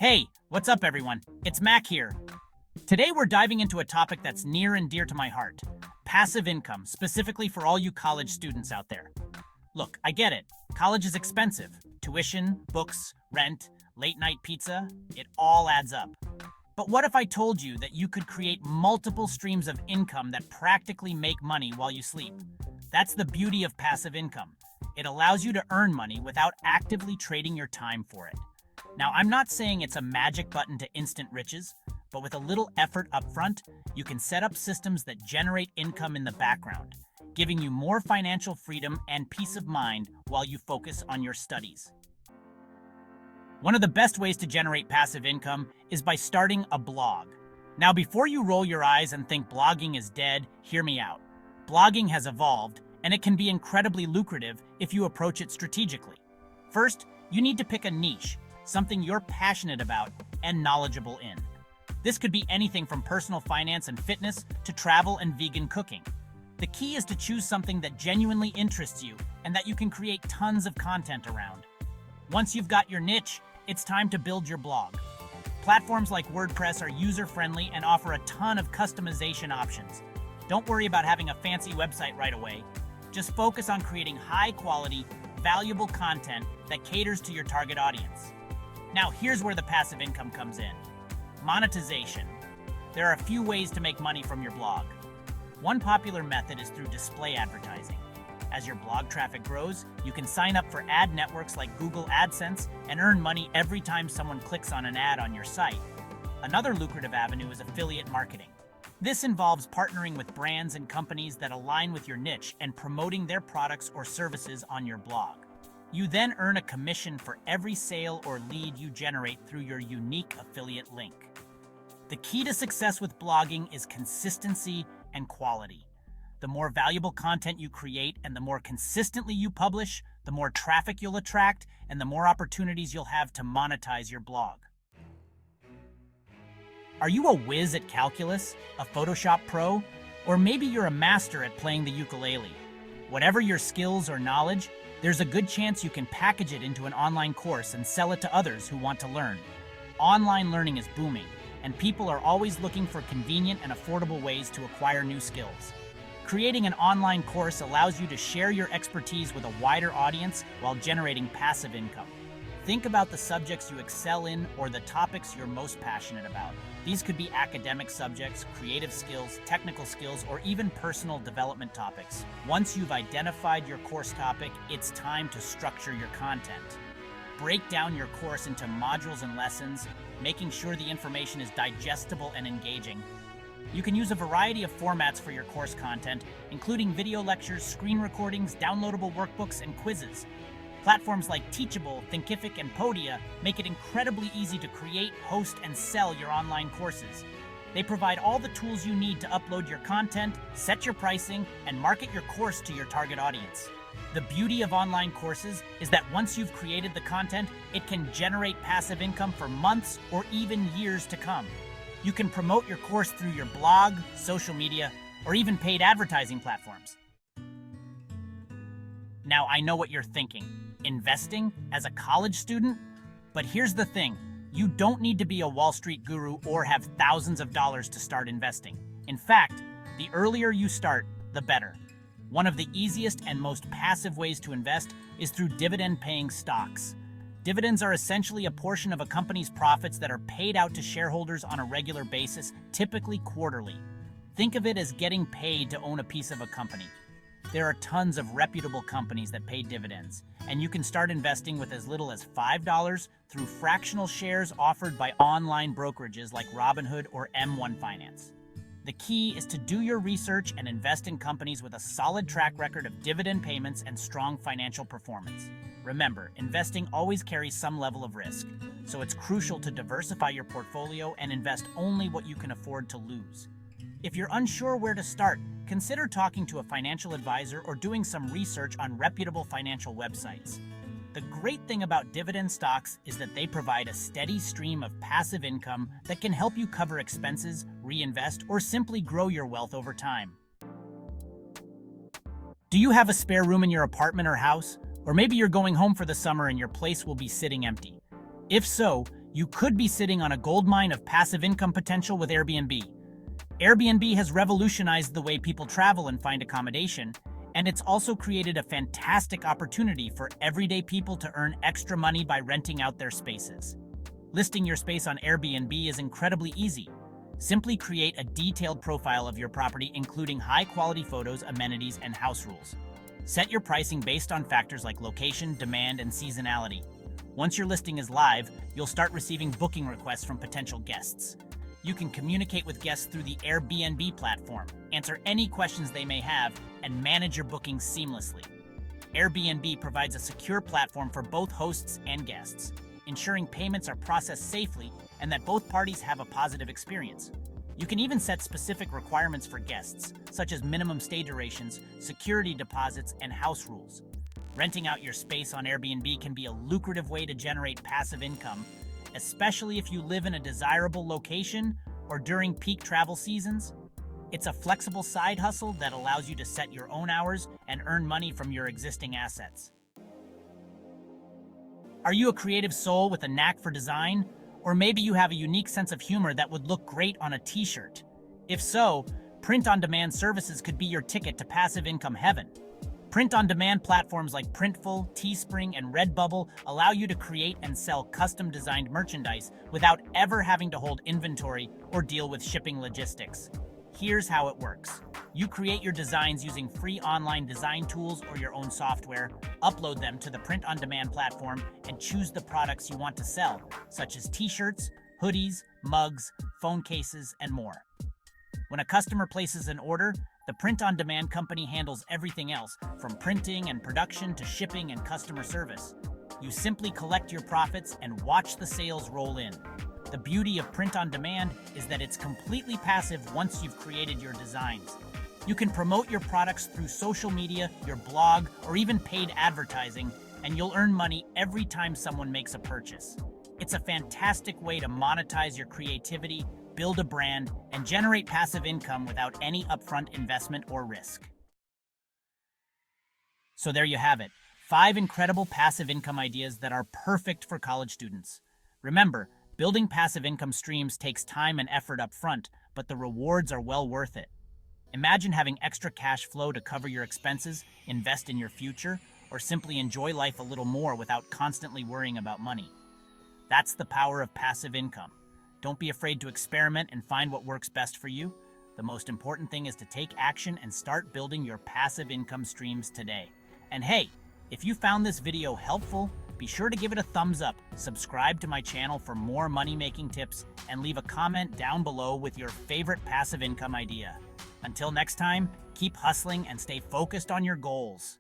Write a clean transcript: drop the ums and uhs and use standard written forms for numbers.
Hey, what's up everyone? It's Mac here. Today we're diving into a topic that's near and dear to my heart. Passive income, specifically for all you college students out there. Look, I get it. College is expensive. Tuition, books, rent, late night pizza, it all adds up. But what if I told you that you could create multiple streams of income that practically make money while you sleep? That's the beauty of passive income. It allows you to earn money without actively trading your time for it. Now, I'm not saying it's a magic button to instant riches, but with a little effort up front, you can set up systems that generate income in the background, giving you more financial freedom and peace of mind while you focus on your studies. One of the best ways to generate passive income is by starting a blog. Now, before you roll your eyes and think blogging is dead, hear me out. Blogging has evolved, and it can be incredibly lucrative if you approach it strategically. First, you need to pick a niche, something you're passionate about and knowledgeable in. This could be anything from personal finance and fitness to travel and vegan cooking. The key is to choose something that genuinely interests you and that you can create tons of content around. Once you've got your niche, it's time to build your blog. Platforms like WordPress are user-friendly and offer a ton of customization options. Don't worry about having a fancy website right away. Just focus on creating high-quality, valuable content that caters to your target audience. Now, here's where the passive income comes in. Monetization. There are a few ways to make money from your blog. One popular method is through display advertising. As your blog traffic grows, you can sign up for ad networks like Google AdSense and earn money every time someone clicks on an ad on your site. Another lucrative avenue is affiliate marketing. This involves partnering with brands and companies that align with your niche and promoting their products or services on your blog. You then earn a commission for every sale or lead you generate through your unique affiliate link. The key to success with blogging is consistency and quality. The more valuable content you create and the more consistently you publish, the more traffic you'll attract and the more opportunities you'll have to monetize your blog. Are you a whiz at calculus, a Photoshop pro, or maybe you're a master at playing the ukulele? Whatever your skills or knowledge, there's a good chance you can package it into an online course and sell it to others who want to learn. Online learning is booming, and people are always looking for convenient and affordable ways to acquire new skills. Creating an online course allows you to share your expertise with a wider audience while generating passive income. Think about the subjects you excel in or the topics you're most passionate about. These could be academic subjects, creative skills, technical skills, or even personal development topics. Once you've identified your course topic, it's time to structure your content. Break down your course into modules and lessons, making sure the information is digestible and engaging. You can use a variety of formats for your course content, including video lectures, screen recordings, downloadable workbooks, and quizzes. Platforms like Teachable, Thinkific, and Podia make it incredibly easy to create, host, and sell your online courses. They provide all the tools you need to upload your content, set your pricing, and market your course to your target audience. The beauty of online courses is that once you've created the content, it can generate passive income for months or even years to come. You can promote your course through your blog, social media, or even paid advertising platforms. Now, I know what you're thinking. Investing as a college student? But here's the thing. You don't need to be a Wall Street guru or have thousands of dollars to start investing. In fact, the earlier you start, the better. One of the easiest and most passive ways to invest is through dividend-paying stocks. Dividends are essentially a portion of a company's profits that are paid out to shareholders on a regular basis, typically quarterly. Think of it as getting paid to own a piece of a company. There are tons of reputable companies that pay dividends, and you can start investing with as little as $5 through fractional shares offered by online brokerages like Robinhood or M1 Finance. The key is to do your research and invest in companies with a solid track record of dividend payments and strong financial performance. Remember, investing always carries some level of risk, so it's crucial to diversify your portfolio and invest only what you can afford to lose. If you're unsure where to start, consider talking to a financial advisor or doing some research on reputable financial websites. The great thing about dividend stocks is that they provide a steady stream of passive income that can help you cover expenses, reinvest, or simply grow your wealth over time. Do you have a spare room in your apartment or house? Or maybe you're going home for the summer and your place will be sitting empty. If so, You could be sitting on a goldmine of passive income potential with Airbnb. Airbnb has revolutionized the way people travel and find accommodation, and it's also created a fantastic opportunity for everyday people to earn extra money by renting out their spaces. Listing your space on Airbnb is incredibly easy. Simply create a detailed profile of your property, including high-quality photos, amenities, and house rules. Set your pricing based on factors like location, demand, and seasonality. Once your listing is live, you'll start receiving booking requests from potential guests. You can communicate with guests through the Airbnb platform, answer any questions they may have, and manage your bookings seamlessly. Airbnb provides a secure platform for both hosts and guests, ensuring payments are processed safely and that both parties have a positive experience. You can even set specific requirements for guests, such as minimum stay durations, security deposits, and house rules. Renting out your space on Airbnb can be a lucrative way to generate passive income, especially if you live in a desirable location or during peak travel seasons. It's a flexible side hustle that allows you to set your own hours and earn money from your existing assets. Are you a creative soul with a knack for design? Or maybe you have a unique sense of humor that would look great on a t-shirt? If so, print-on-demand services could be your ticket to passive income heaven. Print-on-demand platforms like Printful, Teespring, and Redbubble allow you to create and sell custom-designed merchandise without ever having to hold inventory or deal with shipping logistics. Here's how it works. You create your designs using free online design tools or your own software, upload them to the print-on-demand platform, and choose the products you want to sell, such as t-shirts, hoodies, mugs, phone cases, and more. When a customer places an order, the print-on-demand company handles everything else, from printing and production to shipping and customer service. You simply collect your profits and watch the sales roll in. The beauty of print-on-demand is that it's completely passive once you've created your designs. You can promote your products through social media, your blog, or even paid advertising, and you'll earn money every time someone makes a purchase. It's a fantastic way to monetize your creativity, build a brand, and generate passive income without any upfront investment or risk. So there you have it, 5 incredible passive income ideas that are perfect for college students. Remember, building passive income streams takes time and effort up front, but the rewards are well worth it. Imagine having extra cash flow to cover your expenses, invest in your future, or simply enjoy life a little more without constantly worrying about money. That's the power of passive income. Don't be afraid to experiment and find what works best for you. The most important thing is to take action and start building your passive income streams today. And hey, if you found this video helpful, be sure to give it a thumbs up, subscribe to my channel for more money-making tips, and leave a comment down below with your favorite passive income idea. Until next time, keep hustling and stay focused on your goals.